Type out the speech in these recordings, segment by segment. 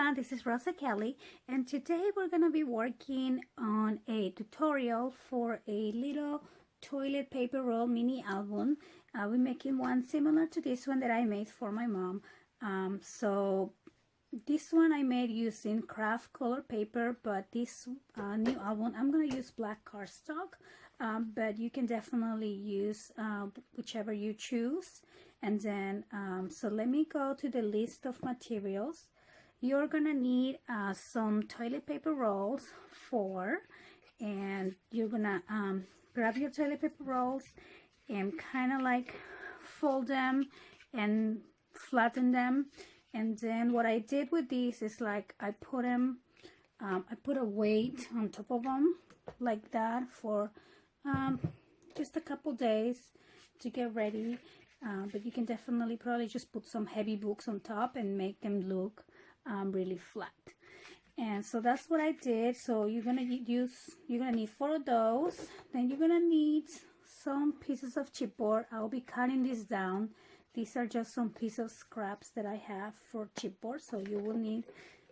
everyone, this is Rosa Kelly, and today we're going to be working on a tutorial for a little toilet paper roll mini album. We're making one similar to this one that I made for my mom. So this one I made using craft color paper, but this new album I'm going to use black cardstock, but you can definitely use whichever you choose. And then so let me go to the list of materials. You're gonna need some toilet paper rolls, 4, and you're gonna grab your toilet paper rolls and kind of like fold them and flatten them. And then what I did with these is like I put them, I put a weight on top of them like that for just a couple days to get ready. But you can definitely probably just put some heavy books on top and make them look really flat. And so that's what I did. So you're gonna need 4 of those. Then you're gonna need some pieces of chipboard. I'll be cutting this down. These are just some pieces of scraps that I have for chipboard. So you will need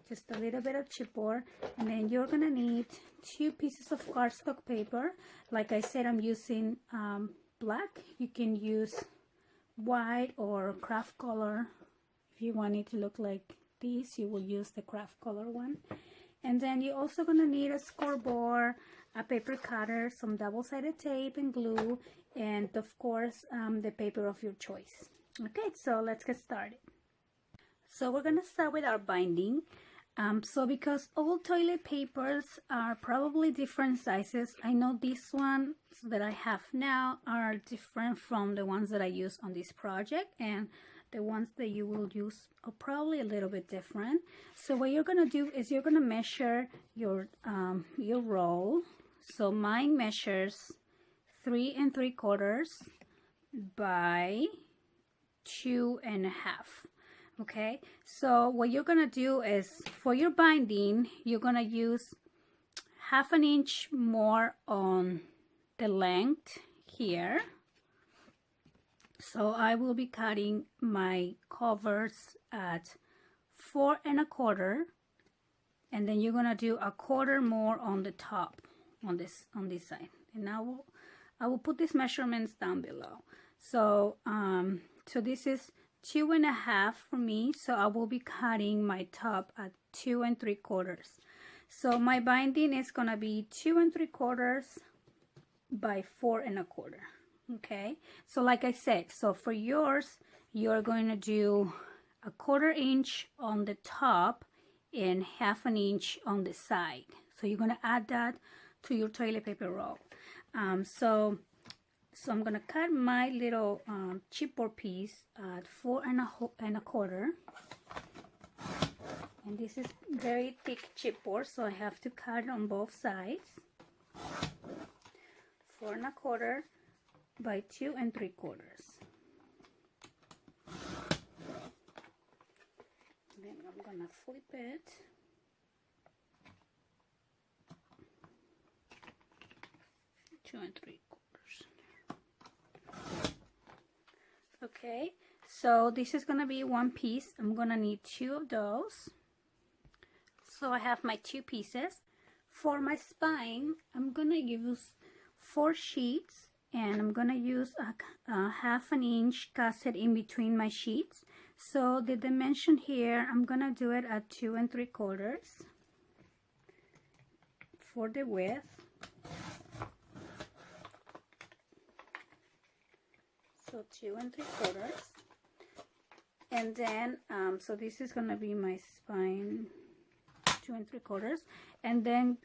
just a little bit of chipboard, and then you're gonna need 2 pieces of cardstock paper. Like I said, I'm using black. You can use white or craft color. If you want it to look like this, you will use the craft color one. And then you're also going to need a scoreboard, a paper cutter, some double-sided tape and glue, and of course the paper of your choice. Okay, so let's get started. So we're going to start with our binding. So because all toilet papers are probably different sizes, I know these ones that I have now are different from the ones that I use on this project, and the ones that you will use are probably a little bit different. So what you're gonna do is you're gonna measure your roll. So mine measures 3 3/4 by 2 1/2. Okay, so what you're gonna do is for your binding, you're gonna use 1/2 inch more on the length here. So I will be cutting my covers at 4 1/4, and then you're gonna do 1/4 more on the top on this side. And I will put these measurements down below. So so this is 2 1/2 for me, so I will be cutting my top at 2 3/4. So my binding is gonna be 2 3/4 by 4 1/4. Okay, so like I said, so for yours, you're going to do 1/4 inch on the top and 1/2 inch on the side. So you're gonna add that to your toilet paper roll. So I'm gonna cut my little chipboard piece at 4 1/4, and this is very thick chipboard, so I have to cut on both sides. 4 1/4 by 2 3/4. Then I'm gonna flip it. Two and 3/4. Okay, so this is gonna be one piece. I'm gonna need 2 of those. So I have my 2 pieces. For my spine, I'm gonna use 4 sheets, and I'm gonna use a 1/2 inch gusset in between my sheets. So the dimension here, I'm gonna do it at 2 3/4 for the width. So 2 3/4, and then so this is gonna be my spine, 2 3/4, and then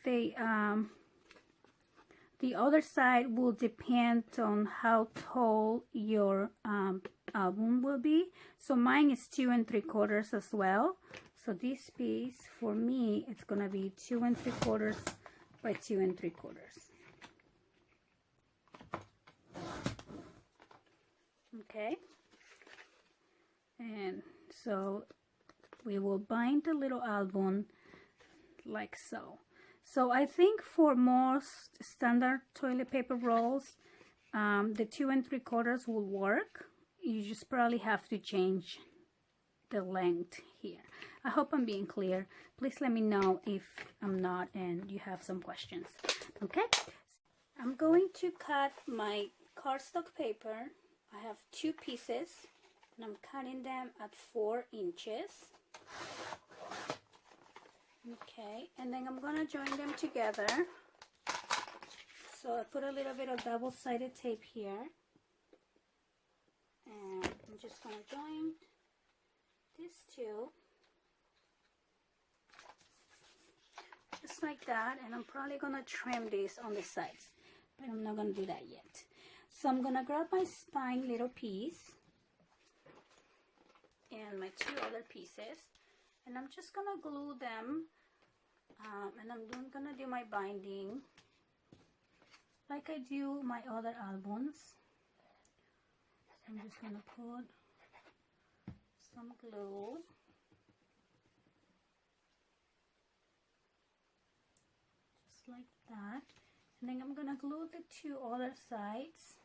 the other side will depend on how tall your album will be. So mine is 2 3/4 as well. So this piece for me, it's gonna be 2 3/4 by 2 3/4. Okay, and so we will bind the little album like so. So I think for most standard toilet paper rolls, the 2 3/4 will work. You just probably have to change the length here. I hope I'm being clear. Please let me know if I'm not and you have some questions. Okay, I'm going to cut my cardstock paper. I have 2 pieces and I'm cutting them at 4 inches. Okay, and then I'm gonna join them together. So I put a little bit of double-sided tape here, and I'm just gonna join these 2 just like that, and I'm probably gonna trim this on the sides, but I'm not gonna do that yet. So I'm gonna grab my spine little piece and my 2 other pieces, and I'm just gonna glue them, and I'm gonna do my binding like I do my other albums. So I'm just gonna put some glue, just like that, and then I'm gonna glue the 2 other sides,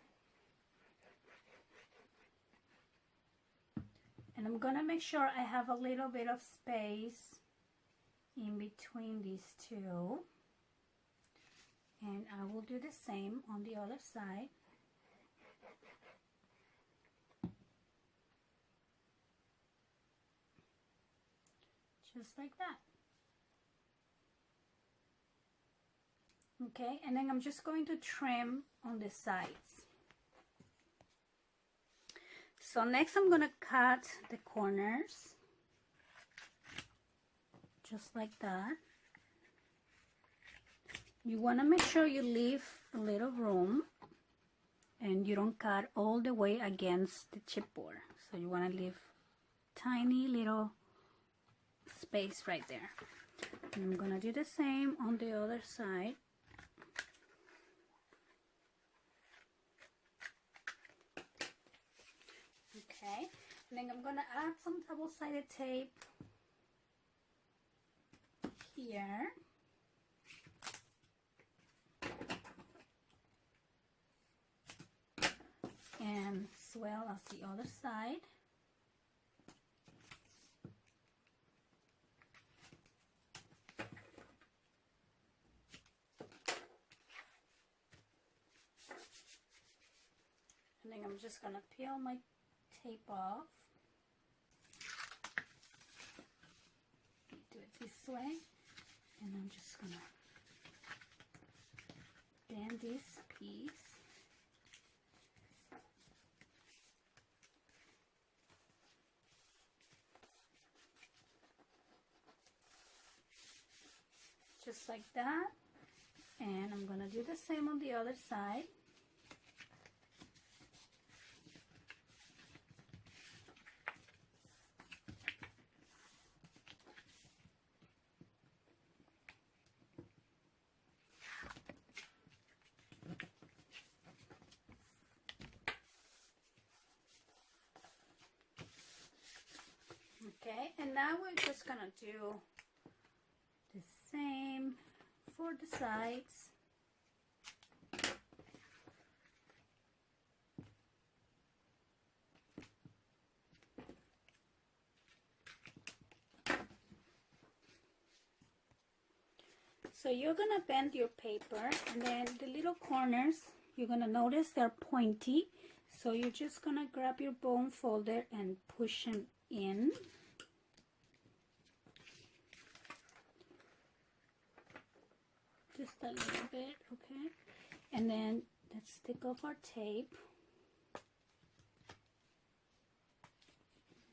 and I'm gonna make sure I have a little bit of space in between these 2, and I will do the same on the other side. Just like that. Okay, and then I'm just going to trim on the sides. So next I'm gonna cut the corners just like that. You want to make sure you leave a little room and you don't cut all the way against the chipboard. So you want to leave tiny little space right there. And I'm gonna do the same on the other side. Okay, and then I'm gonna add some double-sided tape here. And as well as the other side. And then I'm just gonna peel my tape off. Do it this way, and I'm just gonna bend this piece. Just like that, and I'm gonna do the same on the other side. Okay, and now we're just gonna do the same for the sides. So you're gonna bend your paper, and then the little corners, you're gonna notice they're pointy. So you're just gonna grab your bone folder and push them in. Just a little bit, okay? And then let's take off our tape.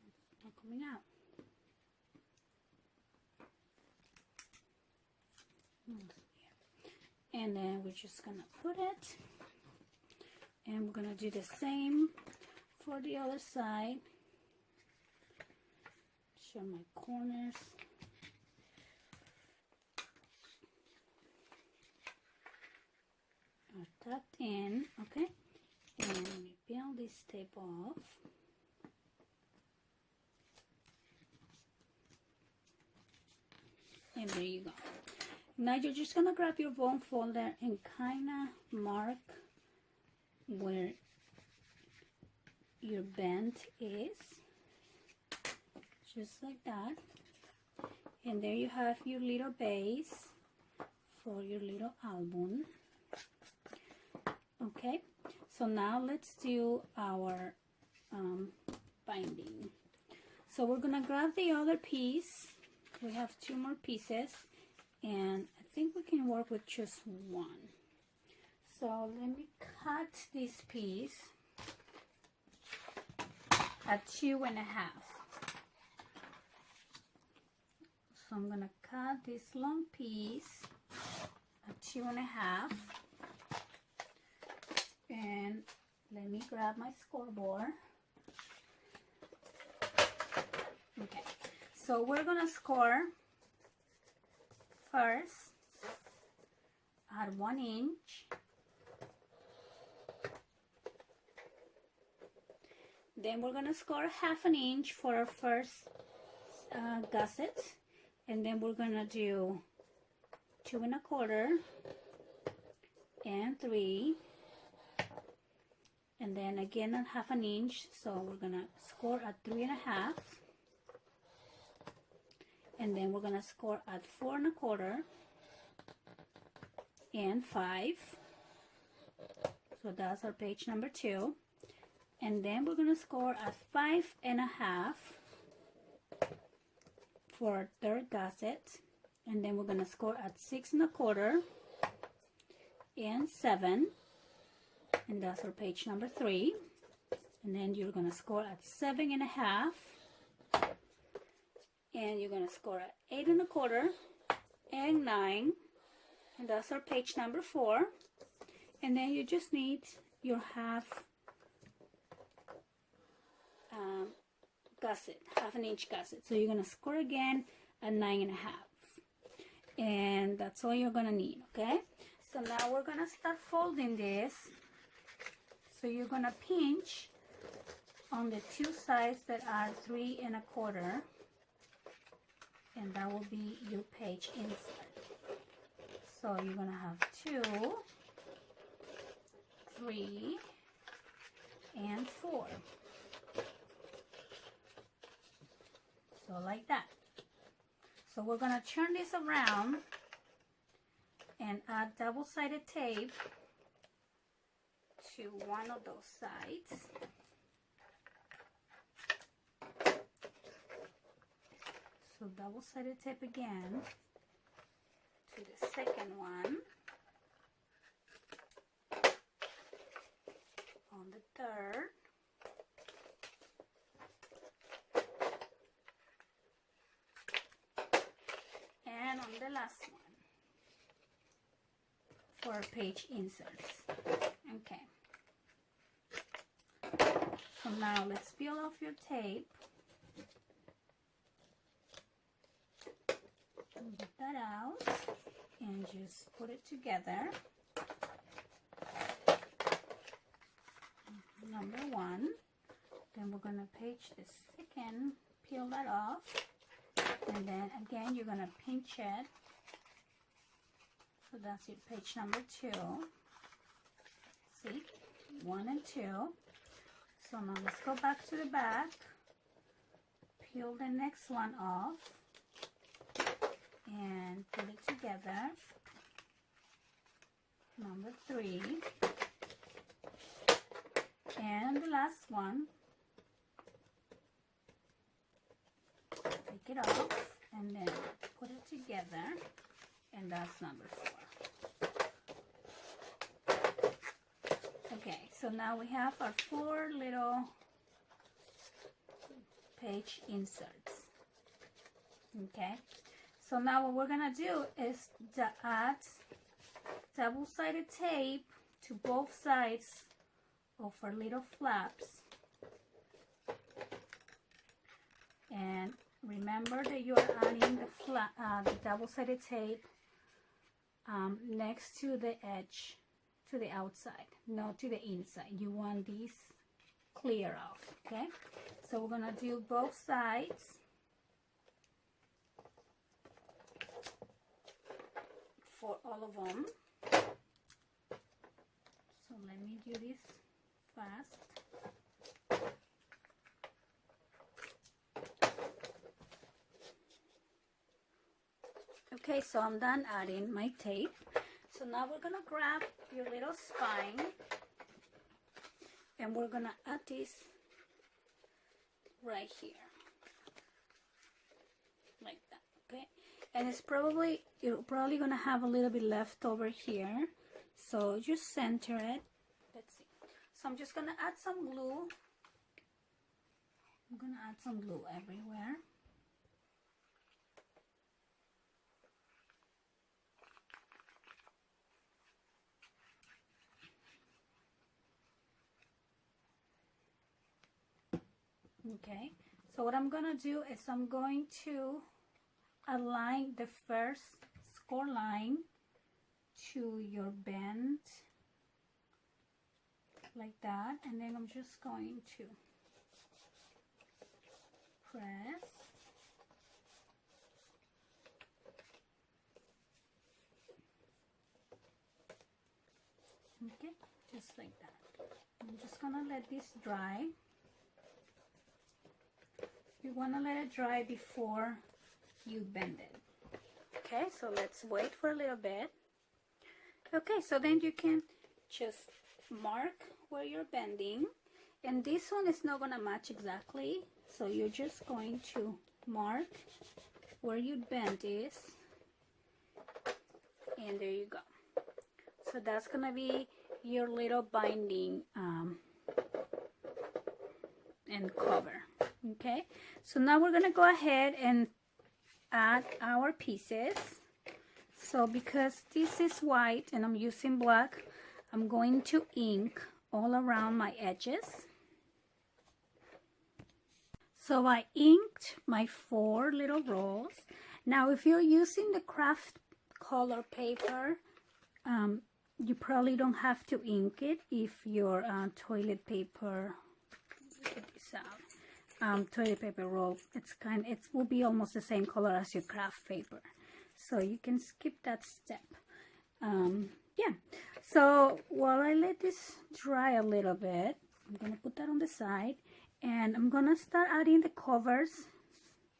It's not coming out. And then we're just gonna put it, and we're gonna do the same for the other side. Show my corners. Are tucked in, okay? And we peel this tape off. And there you go. Now you're just gonna grab your bone folder and kinda mark where your bend is. just like that. And there you have your little base for your little album. Okay, so now let's do our binding. So we're gonna grab the other piece. We have 2 more pieces, and I think we can work with just one. So let me cut this piece at 2.5. So I'm gonna cut this long piece at 2.5, and let me grab my scoreboard. Okay, so we're gonna score first at 1 inch, then we're gonna score 1/2 inch for our first gusset, and then we're gonna do 2 1/4 and 3, and then again at 1/2 inch. So we're gonna score at 3 1/2, and then we're gonna score at 4 1/4 and 5. So that's our page number 2. And then we're gonna score at 5 1/2 for our third gusset, and then we're gonna score at 6 1/4 and 7, and that's our page number 3. And then you're gonna score at 7 1/2, and you're gonna score at 8 1/4 and 9, and that's our page number 4. And then you just need your half gusset, 1/2 inch gusset. So you're gonna score again at 9 1/2, and that's all you're gonna need. Okay, so now we're gonna start folding this. So you're gonna pinch on the 2 sides that are 3 1/4, and that will be your page insert. So you're gonna have 2, 3, and 4. So like that. So we're gonna turn this around and add double-sided tape to one of those sides. So double-sided tape again to the second one, on the third, and on the last one for page inserts. Okay. So now let's peel off your tape. Get that out and just put it together. Number 1. Then we're gonna page the second, peel that off, and then again you're gonna pinch it. So that's your page number 2. See, 1 and 2. So now let's go back to the back, peel the next one off, and put it together. Number 3, and the last one. Take it off and then put it together, and that's number 4. Okay, so now we have our 4 little page inserts. Okay, so now what we're gonna do is to add double-sided tape to both sides of our little flaps, and remember that you are adding the double-sided tape next to the edge, to the outside, not to the inside. You want these clear off. Okay, so we're gonna do both sides for all of them. So let me do this fast. Okay, so I'm done adding my tape. So now we're gonna grab your little spine and we're gonna add this right here, like that. Okay, and you're probably gonna have a little bit left over here, so just center it. Let's see. So I'm just gonna add some glue. I'm gonna add some glue everywhere. Okay, so what I'm gonna do is I'm going to align the first score line to your bend like that, and then I'm just going to press. Okay, just like that. I'm just gonna let this dry. You want to let it dry before you bend it. Okay, so let's wait for a little bit. Okay, so then you can just mark where you're bending, and this one is not gonna match exactly, so you're just going to mark where your bend is, and there you go. So that's gonna be your little binding and cover. Okay, so now we're gonna go ahead and add our pieces. So because this is white and I'm using black, I'm going to ink all around my edges. So I inked my 4 little rolls. Now if you're using the craft color paper, you probably don't have to ink it if your toilet paper, get this out. Toilet paper roll, it will be almost the same color as your craft paper, so you can skip that step. Yeah, so while I let this dry a little bit, I'm gonna put that on the side and I'm gonna start adding the covers.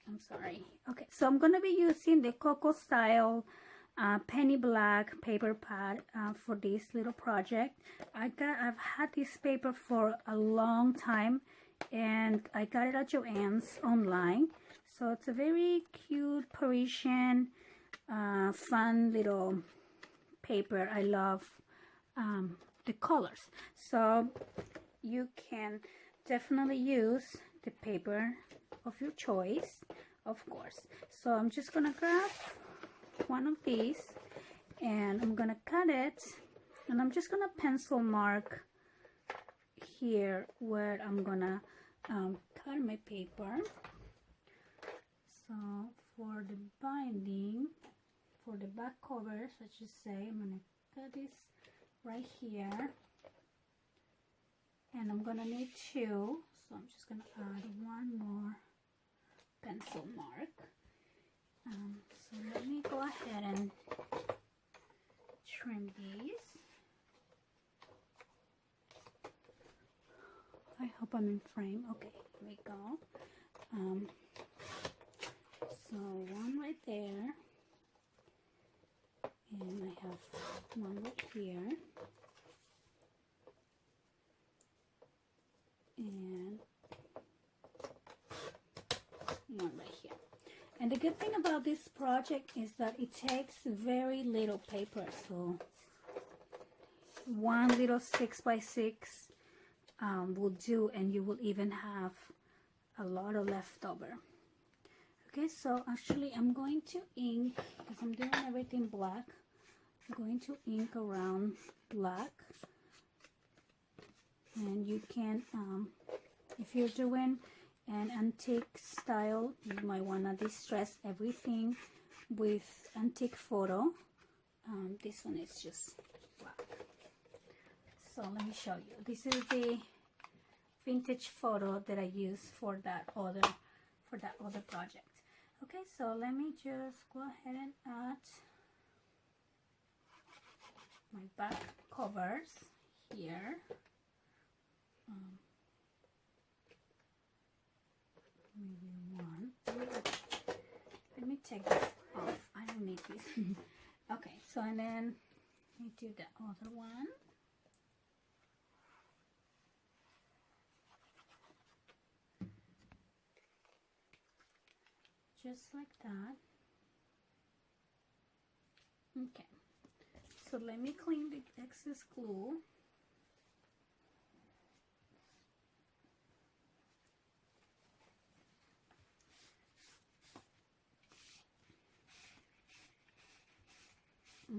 I'm sorry. Okay, so I'm gonna be using the Coco Style penny black paper pad for this little project. I've had this paper for a long time, and I got it at Joann's online. So it's a very cute Parisian fun little paper. I love the colors, so you can definitely use the paper of your choice, of course. So I'm just gonna grab one of these and I'm gonna cut it, and I'm just gonna pencil mark here where I'm gonna cut my paper. So for the binding, for the back covers, I should say, I'm gonna cut this right here, and I'm gonna need 2, so I'm just gonna add 1 more pencil mark. So let me go ahead and trim these. I hope I'm in frame. Okay, here we go. So 1 right there, and I have 1 right here, and 1 right here. And the good thing about this project is that it takes very little paper, so 1 little 6x6 will do, and you will even have a lot of leftover. Okay, so actually I'm going to ink, because I'm doing everything black, I'm going to ink around black. And you can, if you're doing an antique style, you might want to distress everything with antique photo. This one is just black. So let me show you. This is the vintage photo that I used for that other project. Okay, so let me just go ahead and add my back covers here. Maybe 1. Let me take this off. I don't need please. Okay, so and then we do the other one. Just like that. Okay, so let me clean the excess glue.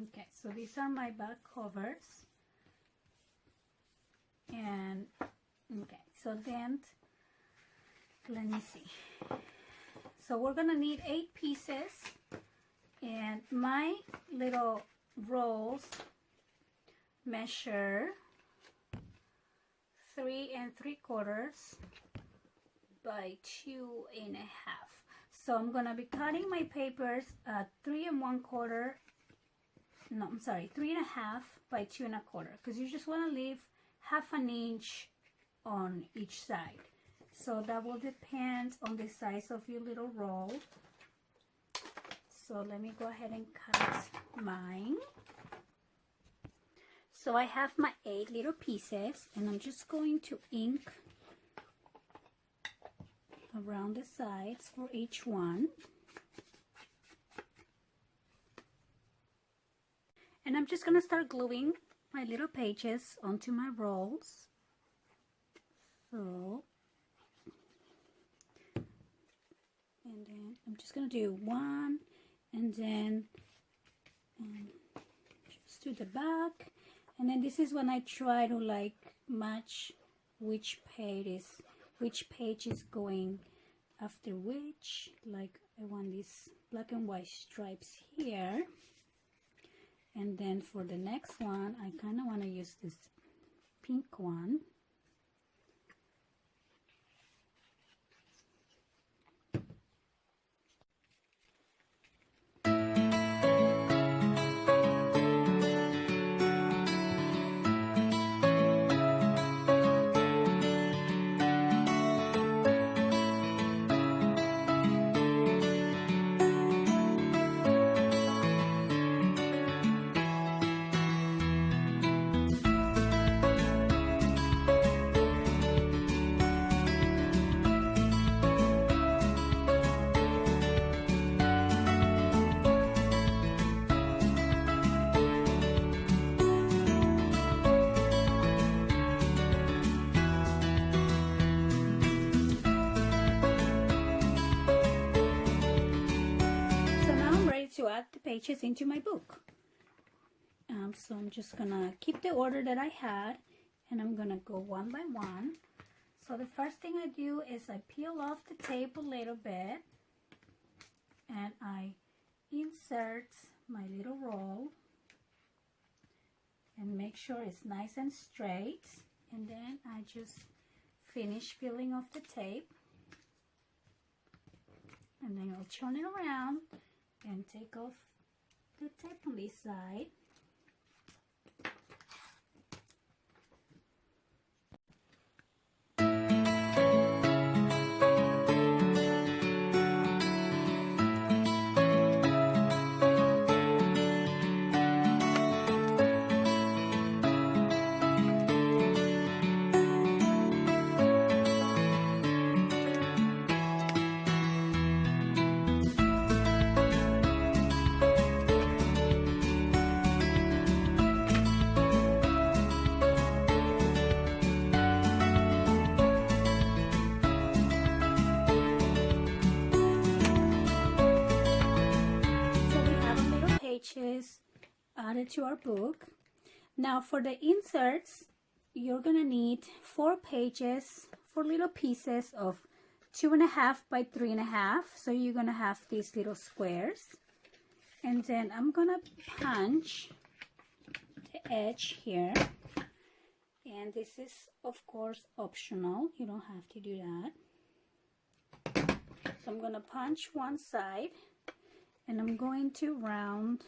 Okay, so these are my back covers. And okay, so then let me see. So we're gonna need 8 pieces, and my little rolls measure 3 3/4 by 2 1/2. So I'm gonna be cutting my papers at 3 1/4. No, I'm sorry, 3 1/2 by 2 1/4, because you just want to leave 1/2 inch on each side. So that will depend on the size of your little roll. So let me go ahead and cut mine. So I have my 8 little pieces, and I'm just going to ink around the sides for each one. And I'm just going to start gluing my little pages onto my rolls. So, and then I'm just going to do one, and then just do the back. And then this is when I try to like match which page is going after which. Like I want these black and white stripes here. And then for the next one, I kind of want to use this pink one. To add the pages into my book. So I'm just gonna keep the order that I had, and I'm gonna go one by one. So the first thing I do is I peel off the tape a little bit, and I insert my little roll and make sure it's nice and straight, and then I just finish peeling off the tape, and then I'll turn it around and take off the tape on this side. Added to our book. Now for the inserts, you're gonna need 4 pages, 4 little pieces of 2 1/2 by 3 1/2. So you're gonna have these little squares, and then I'm gonna punch the edge here, and this is of course optional, you don't have to do that. So I'm gonna punch one side, and I'm going to round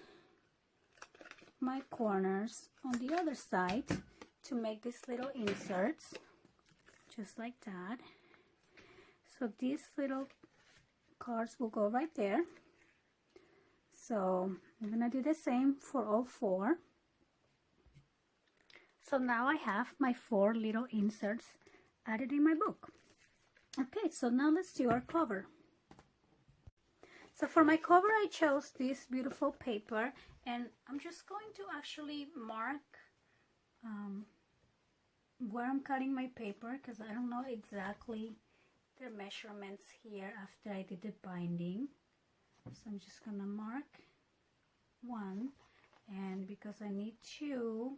my corners on the other side to make these little inserts, just like that. So these little cards will go right there. So I'm gonna do the same for all 4. So now I have my 4 little inserts added in my book. Okay, so now let's do our cover. So for my cover, I chose this beautiful paper, and I'm just going to actually mark where I'm cutting my paper, because I don't know exactly the measurements here after I did the binding. So I'm just gonna mark 1, and because I need 2,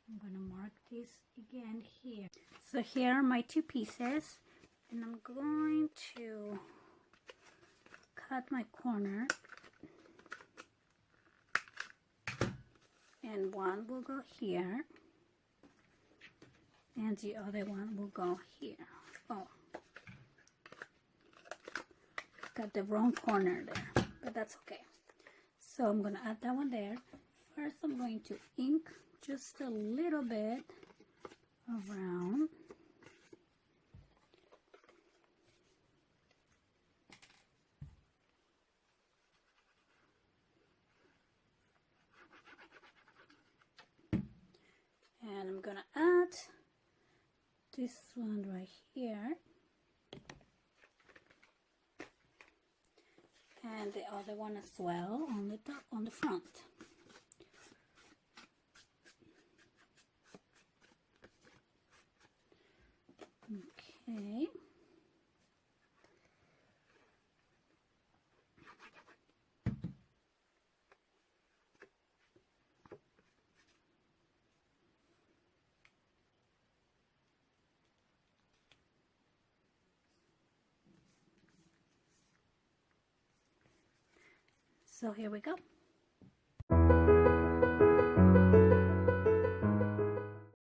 I'm gonna mark this again here. So here are my 2 pieces, and I'm going to cut my corner, and one will go here and the other one will go here. Oh, got the wrong corner there, but that's okay. So I'm gonna add that one there. First I'm going to ink just a little bit around. And I'm gonna add this one right here. And the other one as well on the top, on the front. Okay. So here we go.